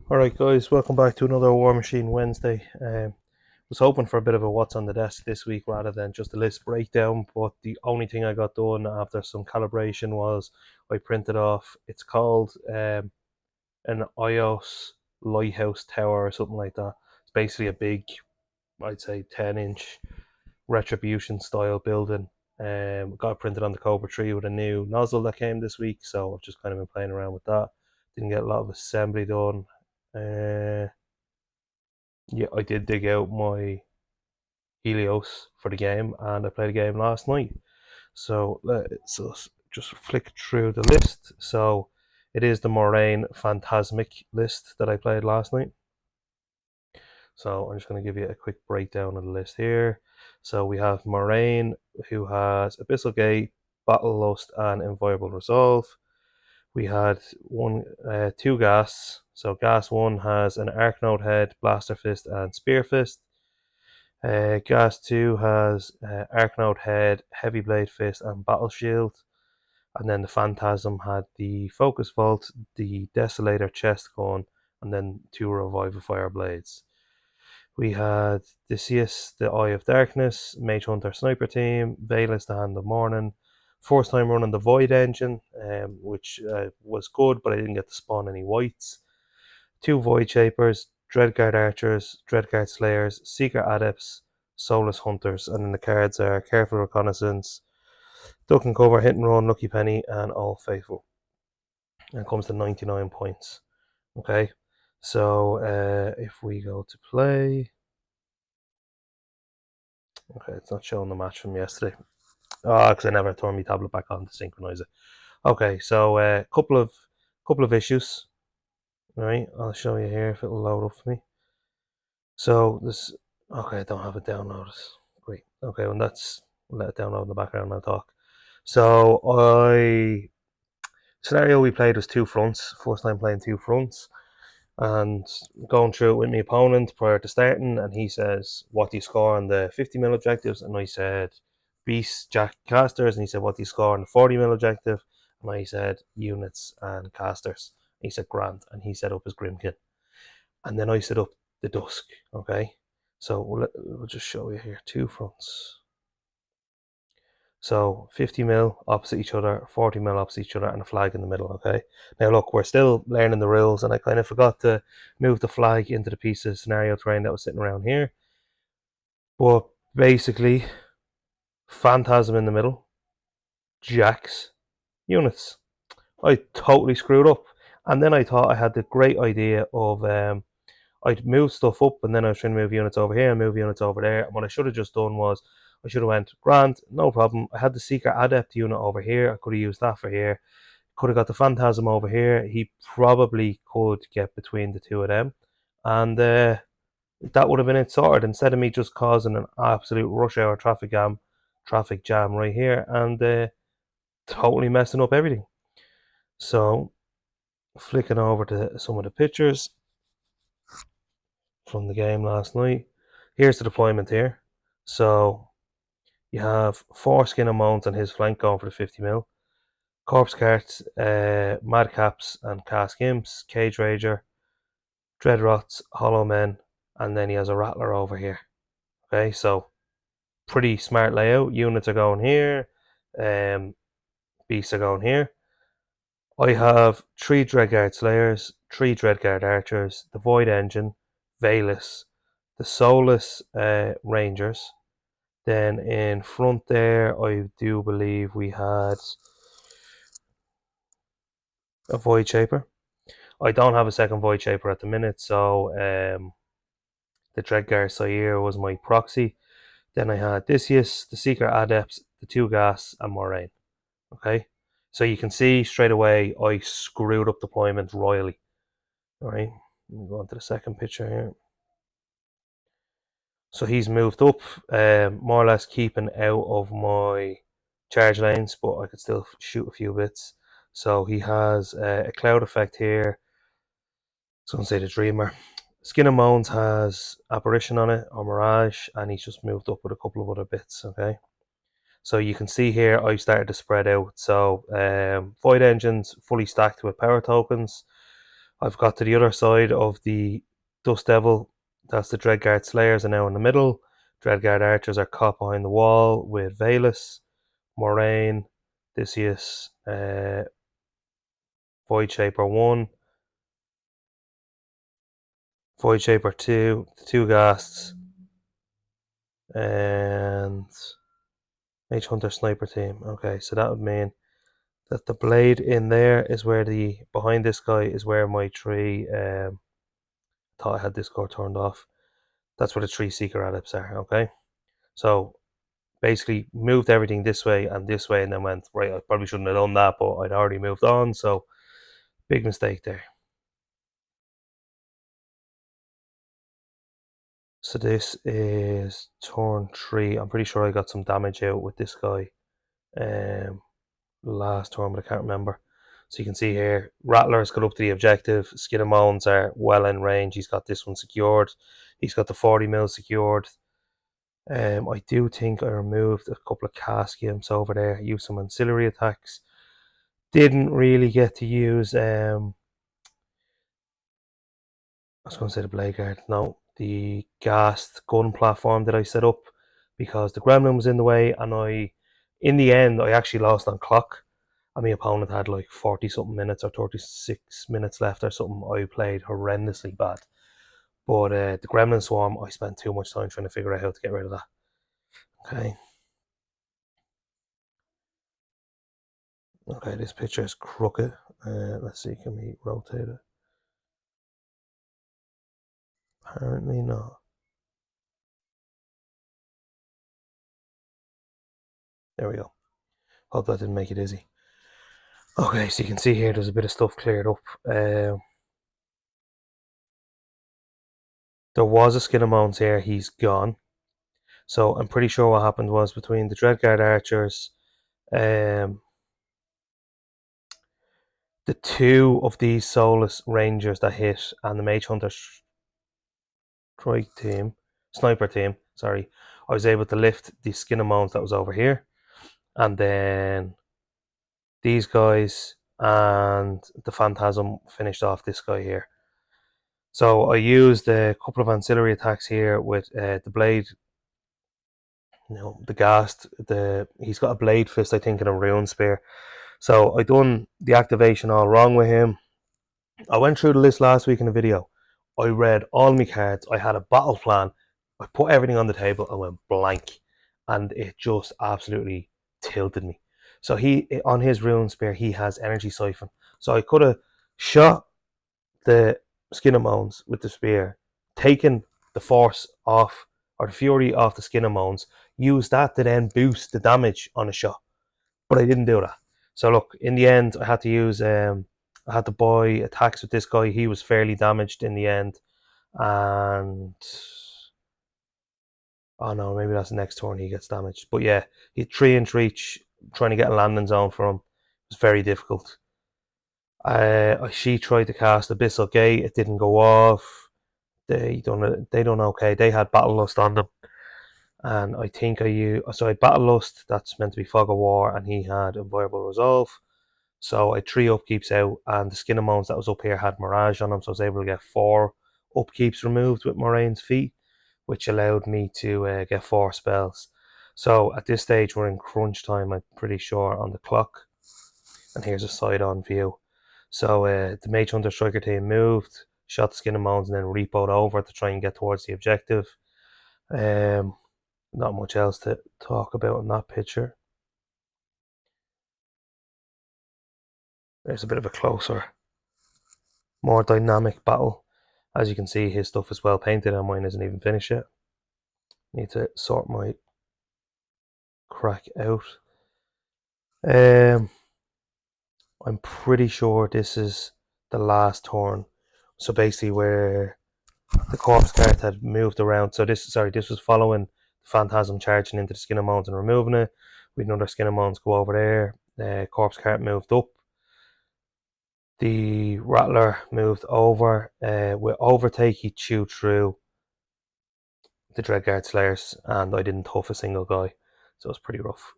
Alright guys, welcome back to another Warmachine Wednesday. Was hoping for a bit of a what's on the desk this week rather than just a list breakdown, but the only thing I got done after some calibration was I printed off, it's called an iOS Lighthouse Tower or something like that. It's basically a big, I'd say 10-inch retribution style building. Got it printed on the Cobra Tree with a new nozzle that came this week, so I've just kind of been playing around with that. Didn't get a lot of assembly done. Uh, yeah, I did dig out my Helios for the game, and I played a game last night. So let's just flick through the list. So it is the Morayne Phantasmic list that I played last night. So I'm just going to give you a quick breakdown of the list here. So we have Morayne, who has Abyssal Gate, Battle Lust, and Inviolable Resolve. We had two gas. So gas one has an Arknote Head, Blaster Fist, and Spear Fist. Gas 2 has Arknote Head, Heavy Blade Fist, and Battle Shield. And then the Phantasm had the Focus Vault, the Desolator Chest Gun, and then two Revivifier Blades. We had Decius, the Eye of Darkness, Mage Hunter Sniper Team, Valus, the Hand of Morning. First time running the Void Engine, which was good, but I didn't get to spawn any whites. Two Void Shapers, Dreadguard Archers, Dreadguard Slayers, Seeker Adepts, Soulless Hunters, and then the cards are Careful Reconnaissance, Duck and Cover, Hit and Run, Lucky Penny, and All Faithful. And it comes to 99 points. Okay, so if we go to play, okay, it's not showing the match from yesterday. Oh, because I never turned my tablet back on to synchronize it. Okay, so couple of issues. All right, I'll show you here if it'll load up for me. So this, okay, I don't have it downloaded. Great. Okay, when that's let it download in the background, I'll talk. So scenario we played was two fronts. First time playing two fronts, and going through it with my opponent prior to starting, and he says, "What do you score on the 50 mil objectives?" And I said, "Beast, Jack, casters." And he said, "What do you score on the 40 mil objective?" And I said, "Units and casters." And he said, "Grand," and he set up his Grimkin, and then I set up the Dusk. Okay, so we'll just show you here two fronts. So 50 mil opposite each other, 40 mil opposite each other, and a flag in the middle. Okay. Now look, we're still learning the rules, and I kind of forgot to move the flag into the piece of scenario terrain that was sitting around here. But basically, Phantasm in the middle, Jacks, units. I totally screwed up, and then I thought I had the great idea of I'd move stuff up, and then I was trying to move units over here and move units over there. And what I should have just done was I should have went, grand, no problem. I had the Seeker Adept unit over here. I could have used that for here. Could have got the Phantasm over here. He probably could get between the two of them. And that would have been it sorted instead of me just causing an absolute rush hour traffic jam right here and totally messing up everything. So, flicking over to some of the pictures from the game last night. Here's the deployment here. So you have four Skin and Moans on his flank going for the 50 mil. Corpse Carts, Madcaps and Cask Imps, Cage Rager, Dreadrots, Hollow Men, and then he has a Rattler over here. Okay, so pretty smart layout. Units are going here, beasts are going here. I have three Dreadguard Slayers, three Dreadguard Archers, the Void Engine, Valus, the Soulless Rangers. Then in front there, I do believe we had a Void Shaper. I don't have a second Void Shaper at the minute, so the Dreadgar Sire was my proxy. Then I had Decius, the Seeker Adepts, the two Gas, and Morayne. Okay, so you can see straight away I screwed up deployment royally. All right, let me go on to the second picture here. So he's moved up, more or less keeping out of my charge lanes, but I could still shoot a few bits. So he has a cloud effect here. It's going to say the Dreamer. Skin and Moans has Apparition on it, or Mirage, and he's just moved up with a couple of other bits, okay? So you can see here I've started to spread out. So Void Engine's fully stacked with power tokens. I've got to the other side of the Dust Devil. That's the Dreadguard Slayers are now in the middle. Dreadguard Archers are caught behind the wall with Valus, Morayne, Odysseus, Void Shaper 1, Void Shaper 2, the two Ghasts, and Mage Hunter Sniper team. Okay, so that would mean that the blade in there is where behind this guy is where my three, thought I had Discord turned off. That's where the three Seeker Adepts are, okay? So basically moved everything this way, and then went, right, I probably shouldn't have done that, but I'd already moved on, so big mistake there. So this is turn 3. I'm pretty sure I got some damage out with this guy last turn, but I can't remember. So you can see here, Rattler's got up to the objective. Skin and Moans are well in range. He's got this one secured. He's got the 40 mil secured. I do think I removed a couple of cast games over there. Used some ancillary attacks. Didn't really get to use. I was going to say the Blade Guard. No, the Ghast gun platform that I set up because the Gremlin was in the way, and in the end, I actually lost on clock. And my opponent had like 40 something minutes or 36 minutes left or something. I played horrendously bad. But the Gremlin Swarm, I spent too much time trying to figure out how to get rid of that. Okay. Okay, this picture is crooked. Let's see, can we rotate it? Apparently not. There we go. Hope that didn't make it easy. Okay, so you can see here there's a bit of stuff cleared up. There was a Skin of Mounds here, he's gone. So I'm pretty sure what happened was between the Dreadguard Archers, the two of these Soulless Rangers that hit, and the Mage Hunter Strike team, Sniper team, sorry, I was able to lift the Skin of Mounds that was over here. And then these guys and the Phantasm finished off this guy here. So I used a couple of ancillary attacks here with the blade, the Ghast. He's got a blade fist, I think, and a rune spear. So I done the activation all wrong with him. I went through the list last week in the video. I read all my cards. I had a battle plan. I put everything on the table. I went blank, and it just absolutely tilted me. So he on his rune spear he has energy siphon. So I could have shot the Skin of Moans with the spear, taken the force off or the fury off the Skin of Moans, use that to then boost the damage on a shot. But I didn't do that. So look, in the end, I had to use I had to buy attacks with this guy. He was fairly damaged in the end, and oh no, maybe that's the next turn he gets damaged. But yeah, he had 3-inch reach. Trying to get a landing zone for him was very difficult. She tried to cast Abyssal Gate. It didn't go off. They done okay. They had Battle Lust on them, and I think I Battle Lust. That's meant to be Fog of War, and he had Inviolable Resolve. So I had 3 upkeeps out, and the Skin of Moans that was up here had Mirage on him, so I was able to get 4 upkeeps removed with Morayne's feet, which allowed me to get 4 spells. So at this stage, we're in crunch time, I'm pretty sure, on the clock. And here's a side-on view. So the Mage Hunter Striker team moved, shot the Skin of Moans, and then repoed over to try and get towards the objective. Not much else to talk about in that picture. There's a bit of a closer, more dynamic battle. As you can see, his stuff is well painted and mine isn't even finished yet. Need to sort my crack out. I'm pretty sure this is the last turn. So basically where the corpse cart had moved around. So this was following the Phantasm charging into the Skin of Mounds and removing it. We had another Skin of Mounds go over there. The corpse cart moved up. The Rattler moved over. With Overtake, he chewed through the Dreadguard Slayers, and I didn't huff a single guy, so it was pretty rough.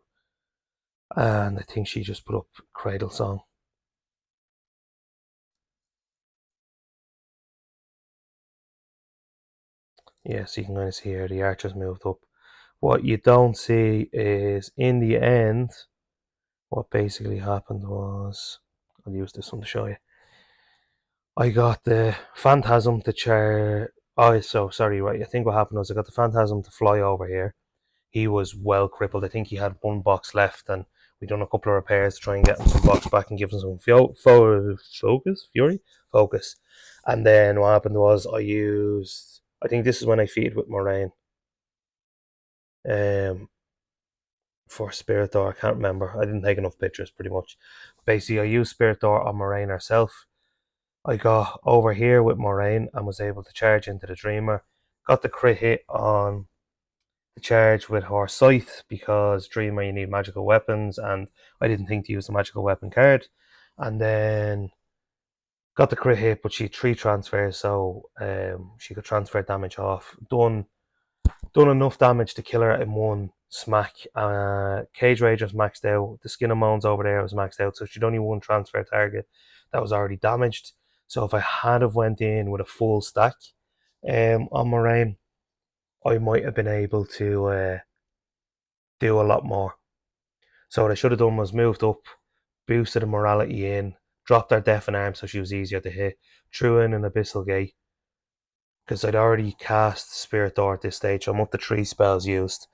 And I think she just put up Cradle Song. Yeah, so you can kind of see here the archers moved up. What you don't see is in the end, what basically happened was, I'll use this one to show you. I got the Phantasm to chair. Oh, so sorry, right. I think what happened was I got the Phantasm to fly over here. He was well crippled. I think he had one box left, and we done a couple of repairs to try and get him some box back and give him some focus. And then what happened was I used. I think this is when I feed with Morayne. Um, for Spirit Door, I can't remember. I didn't take enough pictures, pretty much. Basically, I used Spirit Door on Morayne herself. I got over here with Morayne and was able to charge into the Dreamer. Got the crit hit on the charge with her Scythe because Dreamer you need magical weapons, and I didn't think to use the magical weapon card. And then got the crit hit, but she had 3 transfers, so she could transfer damage off. Done enough damage to kill her in one smack. Cage Rager's maxed out. The Skin of Moans over there was maxed out, so she'd only one transfer target that was already damaged. So if I had have went in with a full stack on Morayne, I might have been able to do a lot more. So what I should have done was moved up, boosted the morality in, dropped her deaf and arm so she was easier to hit, threw in an Abyssal Gate, because I'd already cast Spirit Door at this stage, so I'm up to 3 spells used.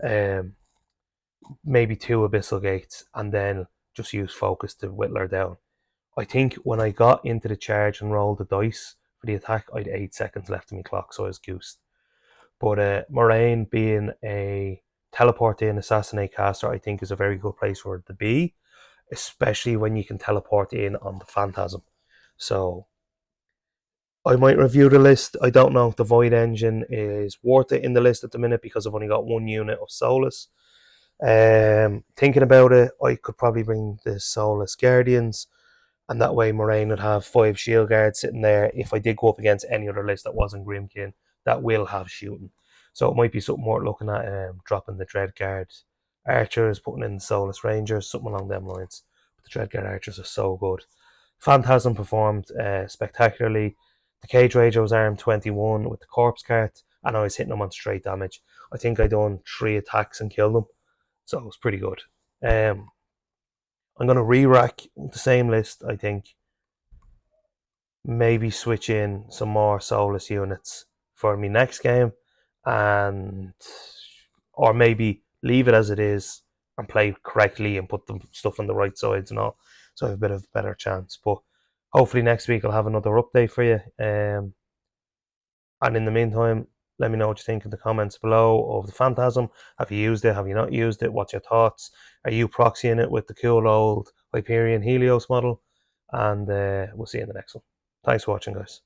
Um, Maybe 2 Abyssal Gates, and then just use Focus to whittle her down. I think when I got into the charge and rolled the dice for the attack, I had 8 seconds left in my clock, so I was goosed. But Morayne being a teleport in assassinate caster, I think is a very good place for it to be, especially when you can teleport in on the Phantasm. So I might review the list. I don't know if the Void Engine is worth it in the list at the minute because I've only got 1 unit of Solus. Thinking about it, I could probably bring the Soulless Guardians, and that way Morayne would have 5 shield guards sitting there if I did go up against any other list that wasn't Grimkin that will have shooting. So it might be something worth looking at, dropping the Dread Guard Archers, putting in the Soulless Rangers, something along them lines. But the Dread Guard Archers are so good. Phantasm performed spectacularly. The Cage Rager was armed 21 with the Corpse Cart, and I was hitting them on straight damage. I think I done 3 attacks and killed them, so it was pretty good. I'm going to re-rack the same list, I think. Maybe switch in some more Soulless units for me next game, and or maybe leave it as it is and play correctly and put the stuff on the right sides and all, so I have a bit of a better chance. But hopefully next week I'll have another update for you. And in the meantime, let me know what you think in the comments below of the Phantasm. Have you used it? Have you not used it? What's your thoughts? Are you proxying it with the cool old Hyperion Helios model? And we'll see you in the next one. Thanks for watching, guys.